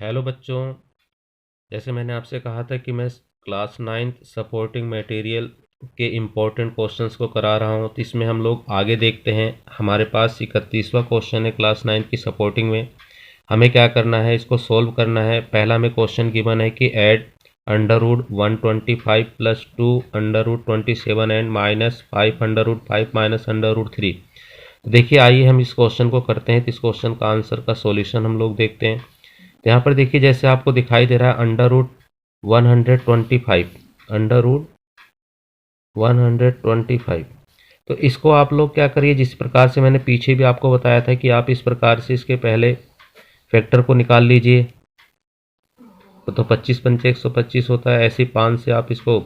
Hello बच्चों, जैसे मैंने आपसे कहा था कि मैं क्लास 9th सपोर्टिंग मटेरियल के इम्पोर्टेंट क्वेश्चंस को करा रहा हूं, तो इसमें हम लोग आगे देखते हैं। हमारे पास 31वां क्वेश्चन है क्लास 9 की सपोर्टिंग में। हमें क्या करना है, इसको सोल्व करना है। पहला हमें क्वेश्चन गिवन है कि add under root 125 plus 2 under root 27 and minus 5 under root 5 minus under root 3। तो देखिए, आइए हम इस क्वेश्चन को करते हैं। तो इस क्वेश्चन का आंसर का सॉल्यूशन हम लोग देखते हैं। तो यहाँ पर देखिए, जैसे आपको दिखाई दे रहा है अंडर रूट 125, अंडर रूट 125। तो इसको आप लोग क्या करिए, जिस प्रकार से मैंने पीछे भी आपको बताया था कि आप इस प्रकार से इसके पहले फैक्टर को निकाल लीजिए। तो 25 पंचे 125 होता है। ऐसे 5 से आप इसको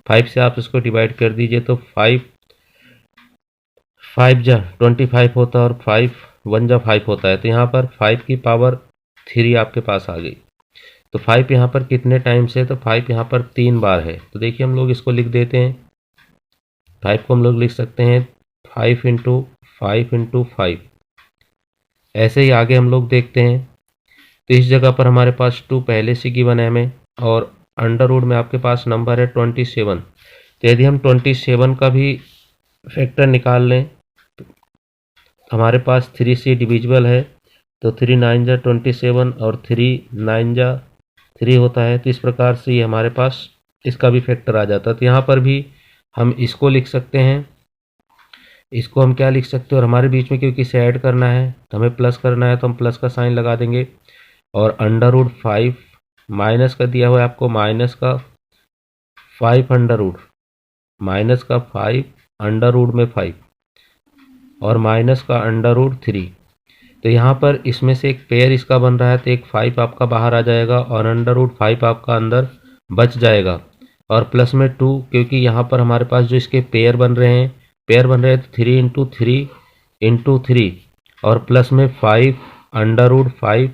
5 से आप इसको डिवाइड कर दीजिए, तो 5 5 जा 25 होता है और 5 1 जा 5 होता है। तो यहाँ पर 5 की पावर 3 आपके पास आ गई। तो 5 यहाँ पर कितने टाइम्स है, तो 5 यहाँ पर 3 बार है। तो देखिए, हम लोग इसको लिख देते हैं। 5 को हम लोग लिख सकते हैं 5 इंटू 5 इंटू 5। ऐसे ही आगे हम लोग देखते हैं। तो इस जगह पर हमारे पास 2 पहले से गिवन है हमें, और अंडर रूट में आपके पास नंबर है 27। तो यदि हम 27 का भी फैक्टर निकाल लें, हमारे पास 3 से डिविजिबल है। तो 3 9 जा 27 और 3 9 जा 3 होता है। तो इस प्रकार से ये हमारे पास इसका भी फैक्टर आ जाता है। तो यहाँ पर भी हम इसको लिख सकते हैं। इसको हम क्या लिख सकते हैं, और हमारे बीच में क्योंकि इसे ऐड करना है तो हमें प्लस करना है, तो हम प्लस का साइन लगा देंगे। और अंडर रूट 5 माइनस का दिया हुआ है आपको, माइनस का 5 अंडर रूट, माइनस का 5 अंडर रूट में 5 और माइनस का अंडर रूट 3। तो यहाँ पर इसमें से एक पेयर इसका बन रहा है, तो एक 5 आपका बाहर आ जाएगा और अंडर रूट 5 आपका अंदर बच जाएगा। और प्लस में 2, क्योंकि यहाँ पर हमारे पास जो इसके पेयर बन रहे हैं तो 3 इंटू 3 इंटू 3 और प्लस में 5 अंडर रूट 5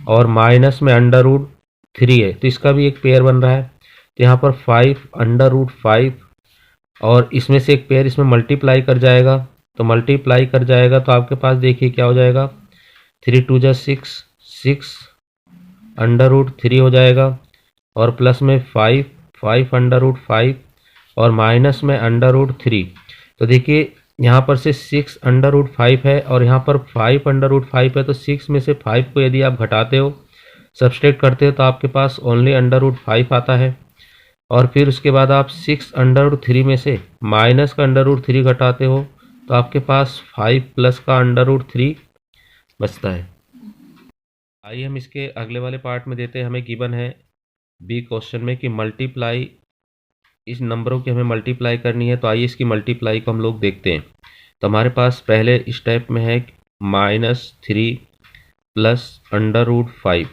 और माइनस में अंडर रूट 3 है। तो इसका भी एक पेयर बन रहा है। तो यहाँ पर 5 अंडर रूट 5 और इसमें से एक पेयर इसमें मल्टीप्लाई कर जाएगा। तो मल्टीप्लाई कर जाएगा तो आपके पास देखिए क्या हो जाएगा, 3 2 जा 6, 6 अंडर रूट 3 हो जाएगा और प्लस में 5 5 अंडर रूट 5 और माइनस में अंडर रूट 3। तो देखिए, यहाँ पर से 6 अंडर रूट 5 है और यहाँ पर 5 अंडर रूट 5 है। तो 6 में से 5 को यदि आप घटाते हो, सब्सट्रैक्ट करते हो, तो आपके पास ओनली अंडर रूट 5 आता है। और फिर उसके बाद आप 6 अंडर रूट 3 में से माइनस का अंडर रूट 3 घटाते हो, तो आपके पास 5 प्लस का अंडर रूट 3 बचता है। आइए हम इसके अगले वाले पार्ट में देते हैं। हमें गिवन है बी क्वेश्चन में कि मल्टीप्लाई, इस नंबरों की हमें मल्टीप्लाई करनी है। तो आइए इसकी मल्टीप्लाई को हम लोग देखते हैं। तो हमारे पास पहले स्टेप में है -3 प्लस अंडर रूट 5।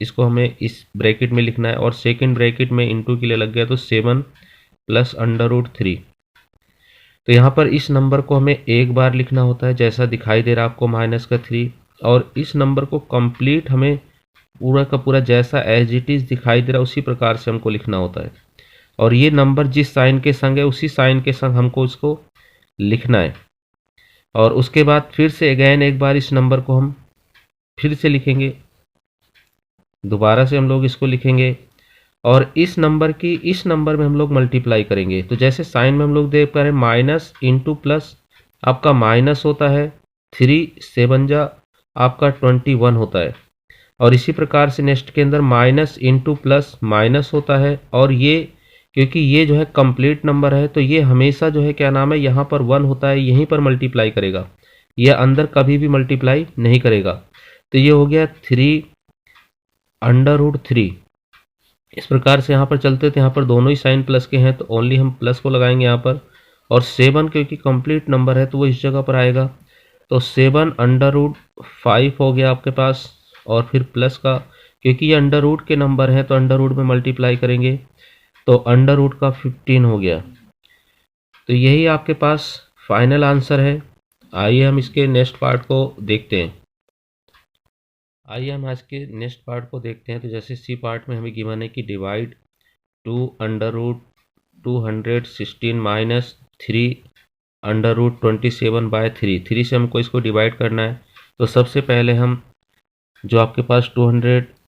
इसको हमें इस ब्रैकेट में लिखना है और सेकंड ब्रैकेट में इंटू के लिए लग गया, तो 7 प्लस अंडर रूट 3। तो यहाँ पर इस नंबर को हमें एक बार लिखना होता है, जैसा दिखाई दे रहा है आपको माइनस का 3। और इस नंबर को कंप्लीट हमें पूरा का पूरा जैसा एज इट इज़ दिखाई दे रहा है उसी प्रकार से हमको लिखना होता है। और ये नंबर जिस साइन के संग है उसी साइन के संग हमको इसको लिखना है। और उसके बाद फिर से अगेन एक बार इस नंबर को हम फिर से लिखेंगे, दोबारा से हम लोग इसको लिखेंगे और इस नंबर की इस नंबर में हम लोग मल्टीप्लाई करेंगे। तो जैसे साइन में हम लोग देख पा रहे हैं, माइनस इंटू प्लस आपका माइनस होता है, 3 7 जा आपका 21 होता है। और इसी प्रकार से नेक्स्ट के अंदर माइनस इंटू प्लस माइनस होता है। और ये क्योंकि ये जो है कंप्लीट नंबर है, तो ये हमेशा जो है क्या नाम है, यहाँ पर 1 होता है, यहीं पर मल्टीप्लाई करेगा, यह अंदर कभी भी मल्टीप्लाई नहीं करेगा। तो ये हो गया 3 अंडर रूट 3। इस प्रकार से यहाँ पर चलते थे, यहाँ पर दोनों ही साइन प्लस के हैं तो ओनली हम प्लस को लगाएंगे यहाँ पर। और 7 क्योंकि कंप्लीट नंबर है तो वो इस जगह पर आएगा। तो 7 अंडर रूट 5 हो गया आपके पास, और फिर प्लस का, क्योंकि ये अंडर रूट के नंबर हैं तो अंडर रूट में मल्टीप्लाई करेंगे, तो अंडर रूट का 15 हो गया। तो यही आपके पास फाइनल आंसर है। आइए हम इसके नेक्स्ट पार्ट को देखते हैं। आइए हम आज के नेक्स्ट पार्ट को देखते हैं। तो जैसे सी पार्ट में हमें गिवन है कि divide 2 under root 216 minus 3 under root 27 by 3 से हमको इसको डिवाइड करना है। तो सबसे पहले हम जो आपके पास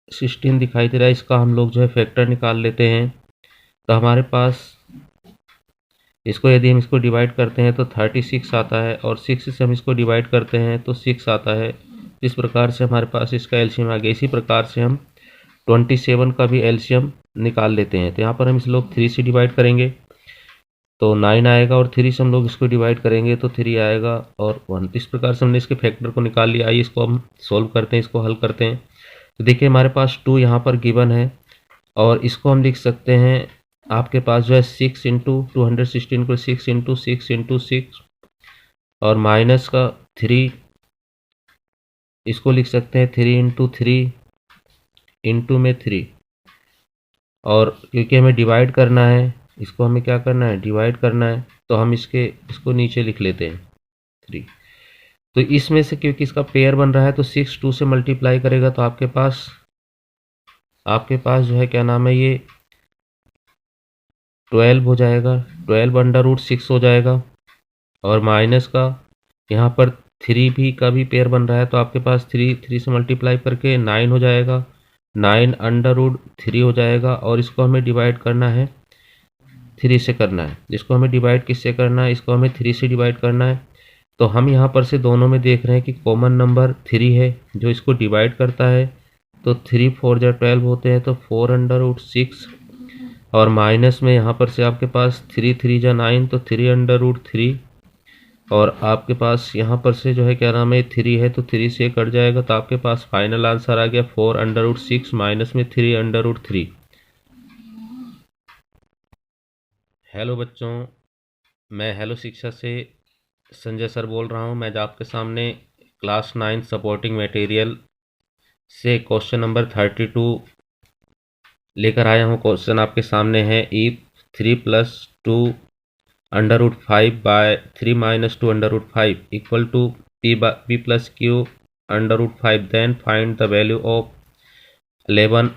16 दिखाई दे रहा है, इसका हम लोग जो है फैक्टर निकाल लेते हैं। तो हमारे पास इसको यदि हम इसको डिवाइड करते हैं तो 36 आता है, और 6 से हम इसको डिवाइड करते हैं तो 6 आता है। इस प्रकार से हमारे पास इसका एलसीएम आ गया। इसी प्रकार से हम 27 का भी एलसीएम निकाल लेते हैं। तो यहाँ पर हम इस लोग 3 से डिवाइड करेंगे तो 9 आएगा, और 3 से हम लोग इसको डिवाइड करेंगे तो 3 आएगा और 1। इस प्रकार से हमने इसके फैक्टर को निकाल लिया। आइए इसको हम सोल्व करते हैं, इसको हल करते हैं। तो देखिए हमारे पास 2 यहाँ पर गिवन है, और इसको हम लिख सकते हैं, आपके पास जो है 6 इंटू 216 को 6 इंटू 6 इंटू 6, और माइनस का 3, इसको लिख सकते हैं 3 इंटू 3 इंटू में 3। और क्योंकि हमें डिवाइड करना है, इसको हमें क्या करना है, डिवाइड करना है, तो हम इसको नीचे लिख लेते हैं 3। तो इसमें से क्योंकि इसका पेयर बन रहा है तो 6 2 से मल्टीप्लाई करेगा तो आपके पास जो है क्या नाम है, ये 12 हो जाएगा। 12 अंडर रूट 6 हो जाएगा, और माइनस का यहाँ पर 3 भी का भी पेयर बन रहा है तो आपके पास 3 से मल्टीप्लाई करके 9 हो जाएगा। 9 अंडर रूट 3 हो जाएगा, और इसको हमें डिवाइड करना है 3 से करना है। इसको हमें डिवाइड किससे करना है, इसको हमें 3 से डिवाइड करना है। तो हम यहाँ पर से दोनों में देख रहे हैं कि कॉमन नंबर 3 है जो इसको डिवाइड करता है। तो 3 4 जा 12 होते हैं, तो 4 अंडर रूट 6, और माइनस में यहाँ पर से आपके पास 3 3 जा 9, तो 3 अंडर रूट 3, और आपके पास यहाँ पर से जो है क्या नाम है 3 है तो 3 से कट जाएगा। तो आपके पास फाइनल आंसर आ गया 4 अंडर रूट 6 माइनस में 3 अंडर रूट 3। हेलो बच्चों, मैं हेलो शिक्षा से संजय सर बोल रहा हूँ। मैं आज आपके सामने क्लास 9 सपोर्टिंग मटेरियल से क्वेश्चन नंबर 32 लेकर आया हूँ। क्वेश्चन आपके सामने है, if 3 + 2 under root 5 by 3 - 2 under root 5 equal to p + q under root 5, then find the value of 11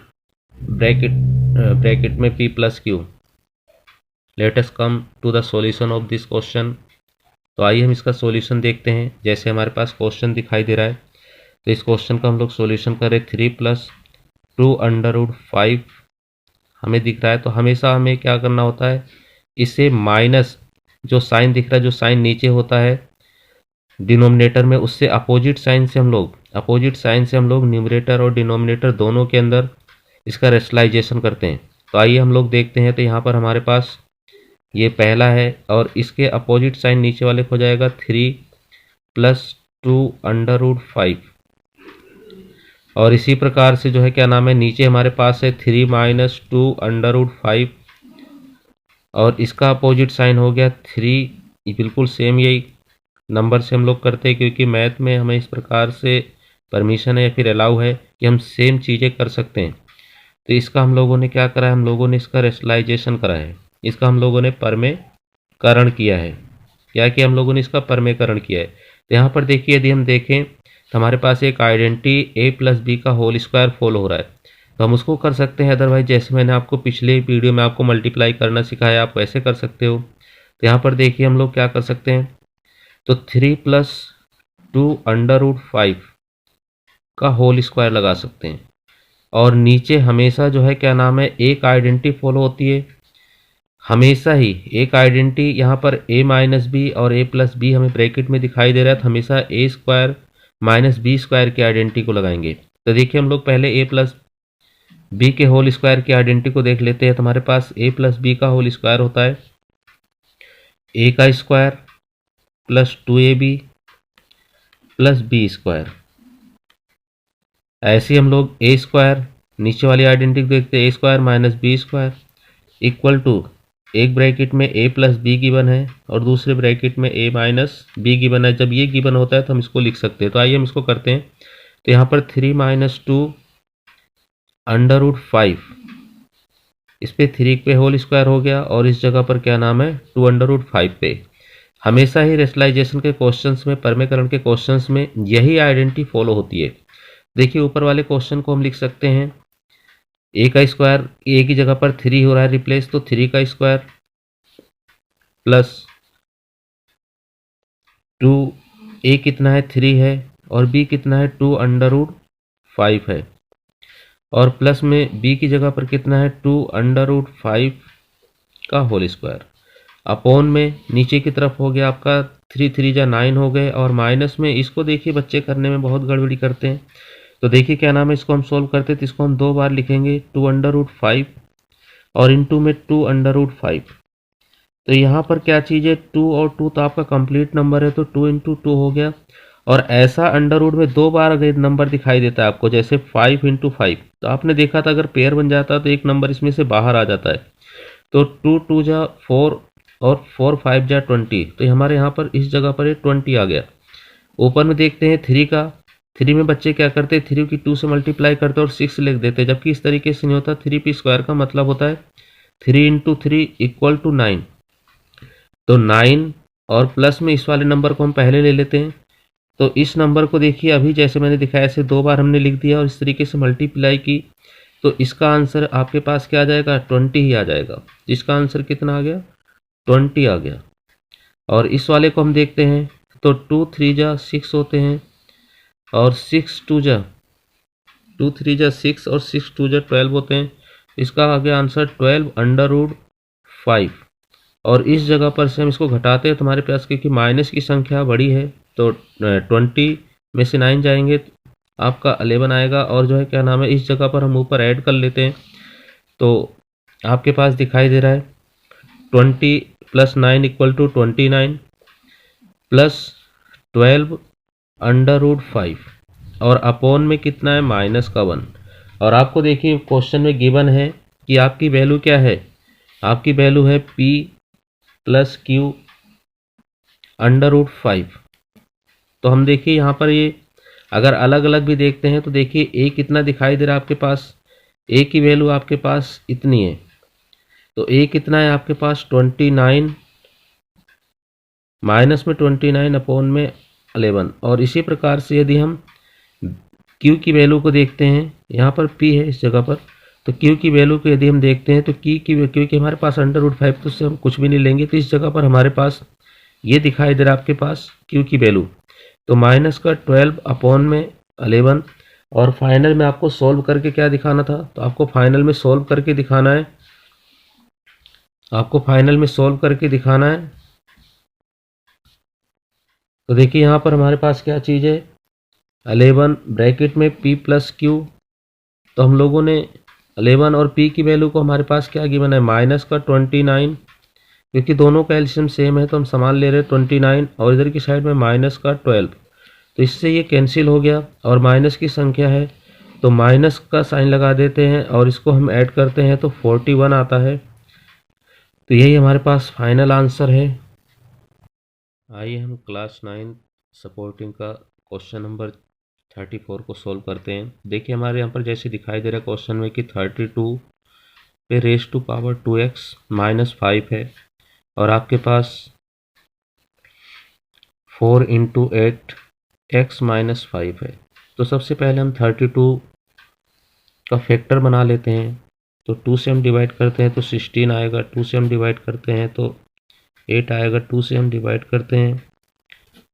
bracket में p + q। Let us come to the solution of this question. तो आइए हम इसका सॉल्यूशन देखते हैं। जैसे हमारे पास क्वेश्चन दिखाई दे रहा है, तो इस क्वेश्चन का हम लोग सॉल्यूशन करें। 3 + 2 अंडर रूट 5 हमें दिख रहा है, तो हमेशा हमें क्या करना होता है, इसे माइनस जो साइन दिख रहा है, जो साइन नीचे होता है डिनोमिनेटर में, उससे अपोजिट साइन से हम लोग न्यूमरेटर और डिनोमिनेटर दोनों के अंदर इसका रेशनलाइजेशन करते हैं। तो आइए हम लोग देखते हैं। तो यहाँ पर हमारे पास ये पहला है, और इसके अपोजिट साइन नीचे वाले को हो जाएगा 3 + 2 अंडर रूट 5, और इसी प्रकार से जो है क्या नाम है, नीचे हमारे पास है 3 - 2 अंडर रूट 5, और इसका अपोजिट साइन हो गया 3। बिल्कुल सेम यही नंबर से हम लोग करते हैं, क्योंकि मैथ में हमें इस प्रकार से परमिशन है या फिर अलाउ है कि हम सेम चीज़ें कर सकते हैं। तो इसका हम लोगों ने क्या करा है, हम लोगों ने इसका रेशनलाइजेशन करा है, इसका हम लोगों ने परमेकरण किया है। क्या कि हम लोगों ने इसका परमेकरण किया है। तो यहाँ पर देखिए, यदि हम देखें तो हमारे पास एक आइडेंटिटी a + b का होल स्क्वायर फॉलो हो रहा है, तो हम उसको कर सकते हैं। अदरवाइज जैसे मैंने आपको पिछले वीडियो में आपको मल्टीप्लाई करना सिखाया, आप वैसे कर सकते हो। तो यहाँ पर देखिए हम लोग क्या कर सकते हैं, तो 3 + 2 अंडर रूट 5 का होल स्क्वायर लगा सकते हैं, और नीचे हमेशा जो है क्या नाम है, एक आइडेंटिटी फॉलो होती है। हमेशा ही एक आइडेंटिटी यहाँ पर a - b और a + b हमें ब्रैकेट में दिखाई दे रहा है, तो हमेशा a² - b² की आइडेंटिटी को लगाएंगे। तो देखिए हम लोग पहले a + b के होल स्क्वायर की आइडेंटिटी को देख लेते हैं। तो हमारे पास a + b का होल स्क्वायर होता है a का स्क्वायर + 2ab + b²। ऐसे ही हम लोग a² नीचे वाली आइडेंटिटी देखते हैं, a² - b² इक्वल टू, एक ब्रैकेट में a + b गिवन है और दूसरे ब्रैकेट में a - b गिवन है। जब ये गिवन होता है तो हम इसको लिख सकते हैं। तो आइए हम इसको करते हैं। तो यहाँ पर 3 - 2 अंडर रूट 5, इस पे 3 पे होल स्क्वायर हो गया, और इस जगह पर क्या नाम है 2 अंडर रूट 5 पे। हमेशा ही रेशनलाइजेशन के क्वेश्चंस में, परमेकरण के क्वेश्चंस में यही आइडेंटिटी फॉलो होती है। देखिए ऊपर वाले क्वेश्चन को हम लिख सकते हैं, a का स्क्वायर, a की जगह पर 3 हो रहा है रिप्लेस, तो 3 का स्क्वायर प्लस 2, a कितना है 3 है, और b कितना है 2 अंडर रूट 5 है। और प्लस में b की जगह पर कितना है 2√5 का होल स्क्वायर, अपॉन में नीचे की तरफ हो गया आपका 3 3 जा 9 हो गए, और माइनस में इसको देखिए बच्चे करने में बहुत गड़बड़ी करते हैं। तो देखिए क्या नाम है, इसको हम सोल्व करते हैं तो इसको हम 2 बार लिखेंगे 2√5 और इंटू में 2√5। तो यहाँ पर क्या चीज़ है 2 और 2 तो आपका कंप्लीट नंबर है, तो 2 इंटू 2 हो गया। और ऐसा अंडर रूट में 2 बार अगर नंबर दिखाई देता है आपको, जैसे 5 इंटू 5, तो आपने देखा था अगर पेयर बन जाता तो एक नंबर इसमें से बाहर आ जाता है। तो 2 2 जा 4 और 4 5 जा 20, तो हमारे यहाँ पर इस जगह पर 20 आ गया। ऊपर में देखते हैं 3 का, 3 में बच्चे क्या करते हैं 3 की 2 से मल्टीप्लाई करते हैं और 6 लिख देते हैं, जबकि इस तरीके से नहीं होता। 3p स्क्वायर का मतलब होता है 3 इंटू 3 इक्वल टू 9। तो 9 और प्लस में इस वाले नंबर को हम पहले ले लेते हैं। तो इस नंबर को देखिए अभी जैसे मैंने दिखाया ऐसे 2 बार हमने लिख दिया और इस तरीके से मल्टीप्लाई की, तो इसका आंसर आपके पास क्या आ जाएगा 20 ही आ जाएगा। इसका आंसर कितना आ गया 20 आ गया। और इस वाले को हम देखते हैं तो 2 3 जा 6 होते हैं और 6 2 जा 2 3 जा 6 और 6 2 जा 12 होते हैं। इसका आ गया आंसर 12√5। और इस जगह पर से हम इसको घटाते हैं तो हमारे पास क्योंकि माइनस की संख्या बड़ी है तो 20 में से 9 जाएंगे आपका 11 आएगा, और जो है क्या नाम है इस जगह पर हम ऊपर ऐड कर लेते हैं तो आपके पास दिखाई दे रहा है 20 प्लस 9 इक्वल टू 29 प्लस 12√5 और अपॉन में कितना है माइनस का 1। और आपको देखिए क्वेश्चन में गिवन है कि आपकी वैल्यू क्या है, आपकी वैल्यू है p प्लस क्यू √5। तो हम देखिए यहाँ पर ये अगर अलग अलग भी देखते हैं तो देखिए a कितना दिखाई दे रहा है आपके पास, a की वैल्यू आपके पास इतनी है, तो a कितना है आपके पास 29 माइनस में 29 अपॉन में 11। और इसी प्रकार से यदि हम q की वैल्यू को देखते हैं, यहाँ पर p है इस जगह पर, तो q की वैल्यू को यदि हम देखते हैं तो क्योंकि हमारे पास √5 तो उससे हम कुछ भी नहीं लेंगे, तो इस जगह पर हमारे पास ये दिखाई दे रहा है आपके पास q की वैल्यू, तो माइनस का 12 अपॉन में 11। और फाइनल में आपको सोल्व करके क्या दिखाना था, तो आपको फाइनल में सोल्व करके दिखाना है, आपको फाइनल में सोल्व करके दिखाना है। तो देखिए यहाँ पर हमारे पास क्या चीज़ है 11 ब्रैकेट में p प्लस क्यू, तो हम लोगों ने 11 और p की वैल्यू को हमारे पास क्या गिवन है माइनस का 29, क्योंकि दोनों का एलसीएम सेम है तो हम समान ले रहे हैं 29, और इधर की साइड में माइनस का 12, तो इससे ये कैंसिल हो गया। और माइनस की संख्या है तो माइनस का साइन लगा देते हैं और इसको हम ऐड करते हैं तो 41 आता है। तो यही हमारे पास फाइनल आंसर है। आइए हम क्लास 9 सपोर्टिंग का क्वेश्चन नंबर 34 को सोल्व करते हैं। देखिए हमारे यहाँ पर जैसे दिखाई दे रहा है क्वेश्चन में कि 32 पे raise to power 2x minus 5 है और आपके पास 4 इंटू 8 x माइनस 5 है। तो सबसे पहले हम 32 का फैक्टर बना लेते हैं, तो 2 से हम डिवाइड करते हैं तो 16 आएगा, 2 से हम डिवाइड करते हैं तो 8 आएगा, 2 से हम डिवाइड करते हैं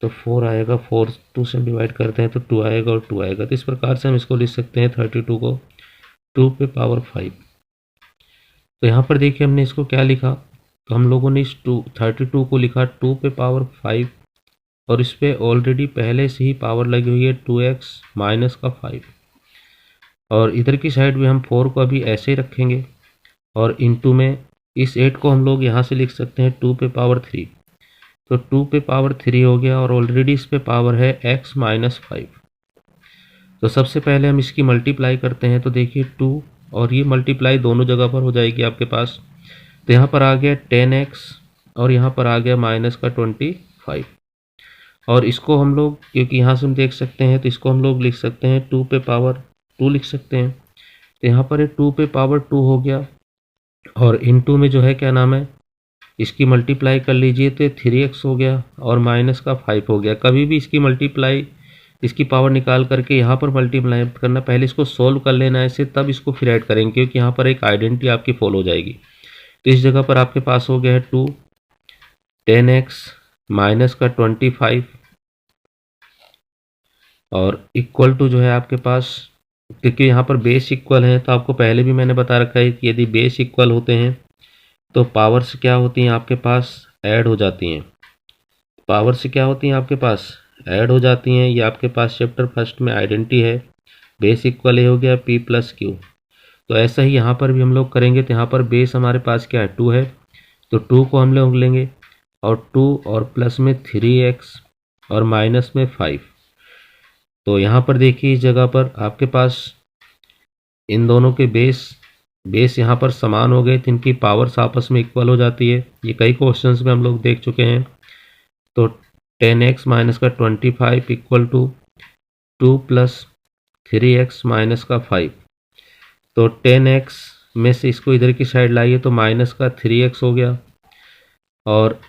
तो 4 आएगा, 4 2 से हम डिवाइड करते हैं तो 2 आएगा और 2 आएगा। तो इस प्रकार से हम इसको लिख सकते हैं 32 को 2 पे पावर 5। तो यहाँ पर देखिए हमने इसको क्या लिखा, तो हम लोगों ने इस 32 को लिखा 2 पे पावर 5 और इस पर ऑलरेडी पहले से ही पावर लगी हुई है 2x माइनस का 5, और इधर की साइड में हम 4 को अभी ऐसे ही रखेंगे और इनटू में इस 8 को हम लोग यहाँ से लिख सकते हैं 2 पे पावर 3, तो 2 पे पावर 3 हो गया और ऑलरेडी इस पे पावर है x माइनस 5। तो सबसे पहले हम इसकी मल्टीप्लाई करते हैं, तो देखिए 2 और ये मल्टीप्लाई दोनों जगह पर हो जाएगी आपके पास, तो यहाँ पर आ गया 10x और यहाँ पर आ गया माइनस का 25। और इसको हम लोग क्योंकि यहाँ से हम देख सकते हैं तो इसको हम लोग लिख सकते हैं 2 पे पावर 2 लिख सकते हैं, तो यहाँ पर 2 पे पावर 2 हो गया और इनटू में जो है क्या नाम है इसकी मल्टीप्लाई कर लीजिए तो 3x हो गया और माइनस का 5 हो गया। कभी भी इसकी मल्टीप्लाई इसकी पावर निकाल करके यहाँ पर मल्टीप्लाई करना, पहले इसको सोल्व कर लेना है ऐसे, तब इसको फिर ऐड करेंगे क्योंकि यहाँ पर एक आइडेंटिटी आपकी फॉलो हो जाएगी। तो इस जगह पर आपके पास हो गया है 2 10x माइनस का 25 और इक्वल टू जो है आपके पास क्योंकि यहाँ पर बेस इक्वल है, तो आपको पहले भी मैंने बता रखा है कि यदि बेस इक्वल होते हैं तो पावर्स क्या होती हैं आपके पास, ऐड हो जाती हैं। पावर्स क्या होती हैं आपके पास, ऐड हो जाती हैं। ये आपके पास चैप्टर फर्स्ट में आइडेंटिटी है, बेस इक्वल ए हो गया पी प्लस क्यू। तो ऐसा ही यहाँ पर भी हम लोग करेंगे। तो यहाँ पर बेस हमारे पास क्या है, 2 है, तो 2 को हम लोग लेंगे और 2 और प्लस में 3x और माइनस में 5। तो यहाँ पर देखिए इस जगह पर आपके पास इन दोनों के बेस यहाँ पर समान हो गए, तो इनकी पावर्स आपस में इक्वल हो जाती है। ये कई क्वेश्चंस में हम लोग देख चुके हैं। तो 10x माइनस का 25 equal to 2 plus 3x minus का 5। तो 10x में से इसको इधर की साइड लाइए तो माइनस का 3x हो गया, और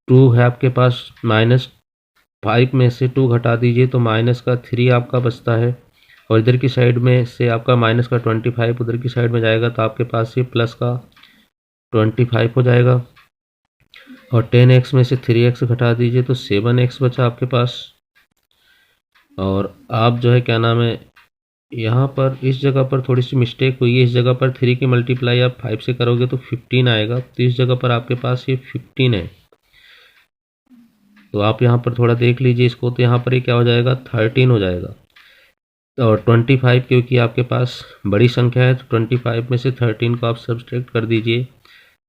2 है आपके पास, माइनस 5 में से 2 घटा दीजिए तो माइनस का 3 आपका बचता है, और इधर की साइड में से आपका माइनस का 25 उधर की साइड में जाएगा तो आपके पास ये प्लस का 25 हो जाएगा, और 10x में से 3x घटा दीजिए तो 7x बचा आपके पास। और आप जो है क्या नाम है, यहाँ पर इस जगह पर थोड़ी सी मिस्टेक हुई है। इस जगह पर 3 की मल्टीप्लाई आप 5 से करोगे तो 15 आएगा, तो इस जगह पर आपके पास ये 15 है। तो आप यहाँ पर थोड़ा देख लीजिए इसको, तो यहाँ पर ये क्या हो जाएगा, 13 हो जाएगा। और 25 क्योंकि आपके पास बड़ी संख्या है, तो 25 में से 13 को आप सब्सट्रैक्ट कर दीजिए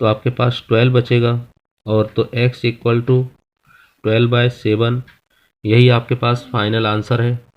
तो आपके पास 12 बचेगा। और तो x इक्वल टू 12/7, यही आपके पास फाइनल आंसर है।